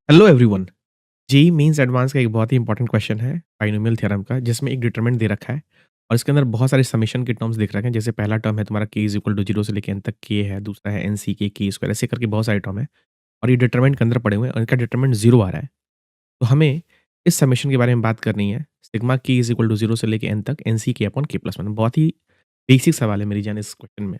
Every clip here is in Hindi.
Hello everyone. JEE mains advance का एक बहुत ही इंपॉर्टेंट क्वेश्चन है बाइनोमियल थ्योरम का, जिसमें एक डिटरमिनेंट दे रखा है और इसके अंदर बहुत सारे समेशन के टर्म्स दिख रखे हैं। जैसे पहला टर्म है तुम्हारा k इज इक्वल टू 0 से लेके n तक k है, दूसरा है एन सी के स्क्वायर, ऐसे करके बहुत सारे टर्म है और ये डिटरमिनेंट के अंदर पड़े हुए हैं और इनका डिटरमिनेंट 0 आ रहा है। तो हमें इस समेशन के बारे में बात करनी है। Sigma k is equal to 0 से लेके n तक एन सी के अपॉन k प्लस वन। बहुत ही बेसिक सवाल है मेरी जान इस क्वेश्चन में।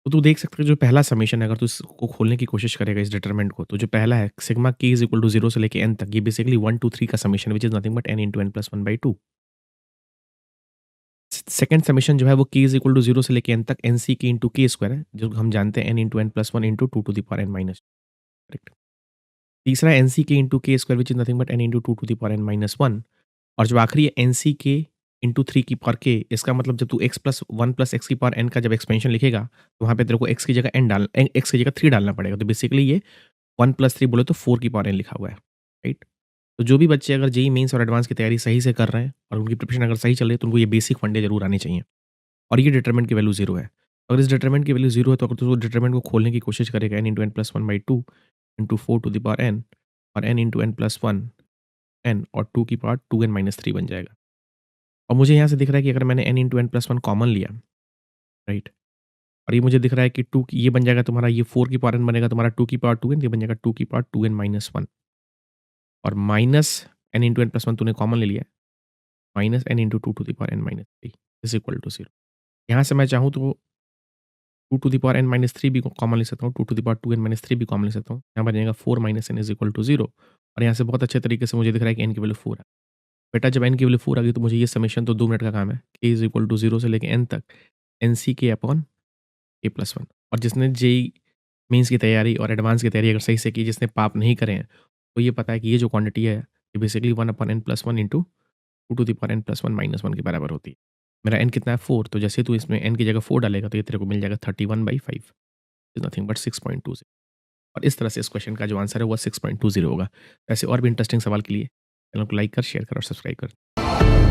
तो तू देख सकते हो जो पहला समेशन है, अगर तू इसको खोलने की कोशिश करेगा इस डिटरमिनेंट को, तो जो पहला है sigma k is equal to 0 से लेके n तक, ये बेसिकली 1 2 3 का summation which is nothing but n into n plus 1 by 2। Second summation जो है वो k इज इक्वल टू 0 से लेके n तक n c k into k square है, जो हम जानते हैं n into n plus 1 into 2 to the power n minus. Correct. तीसरा N C K into K square which is nothing but n into 2 to the power n minus 1। और जो आखिरी है एन सी के इंटू 3 की पावर k। इसका मतलब जब तू x प्लस 1 प्लस एक्स की पावर n का जब एक्सपेंशन लिखेगा, तो वहाँ पे तेरे को x की जगह x की जगह 3 डालना पड़ेगा। तो बेसिकली ये 1 प्लस 3 बोले तो 4 की पावर n लिखा हुआ है, राइट? तो जो भी बच्चे अगर जेईई मेंस और एडवांस की तैयारी सही से कर रहे हैं और उनकी प्रिपरेशन अगर सही चल रही है, तो उनको ये बेसिक फंडे ज़रूर आने चाहिए। और ये डिटरमिनेंट की वैल्यू 0 है। अगर इस डिटरमिनेंट की वैल्यू 0 है, तो अगर तू डिटरमिनेंट को खोलने की कोशिश करेगा n into n plus 1 by 2 into 4 to the power n और n into n plus 1 n और 2 की पावर 2n माइनस 3 बन जाएगा। और मुझे यहाँ से दिख रहा है कि अगर मैंने n into n plus 1 common लिया, राइट? और ये मुझे दिख रहा है कि 2 की ये बन जाएगा तुम्हारा, ये 4 की पावर n बनेगा तुम्हारा 2 की पावर 2n, ये बन जाएगा 2 की पावर 2n माइनस 1 और minus n into n plus 1 तूने कॉमन ले लिया है, minus n into 2 to the power n minus 3 is equal to 0। यहाँ से मैं चाहूँ तो 2 to the power n minus 3 भी कॉमन ले सकता हूँ, 2 to the power 2n minus 3 भी कॉमन ले सकता हूँ। यहाँ बन जाएगा 4 minus n is equal to 0 और यहाँ से बहुत अच्छे तरीके से मुझे दिख रहा है कि n की वैल्यू 4 है। बेटा जब n की वैल्यू 4 आ गई, तो मुझे ये समेशन तो 2 मिनट का काम है। k इज इक्वल टू 0 से लेके n तक एन सी के अपॉन k प्लस 1। और जिसने जेईई मेंस की तैयारी और एडवांस की तैयारी अगर सही से की, जिसने पाप नहीं करे हैं, तो ये पता है कि ये जो क्वांटिटी है, ये basically 1 upon n plus 1 into 2 to the power n plus 1 minus 1 के बराबर होती है। मेरा n कितना है 4, तो जैसे तू इसमें n की जगह 4 डालेगा, तो ये तेरे को मिल जाएगा 31/5 इज़ नथिंग बट 6.20। और इस तरह से इस क्वेश्चन का जो आंसर है वो 6.20 होगा। ऐसे और भी इंटरेस्टिंग सवाल के लिए चैनल को लाइक कर, शेयर कर और सब्सक्राइब कर।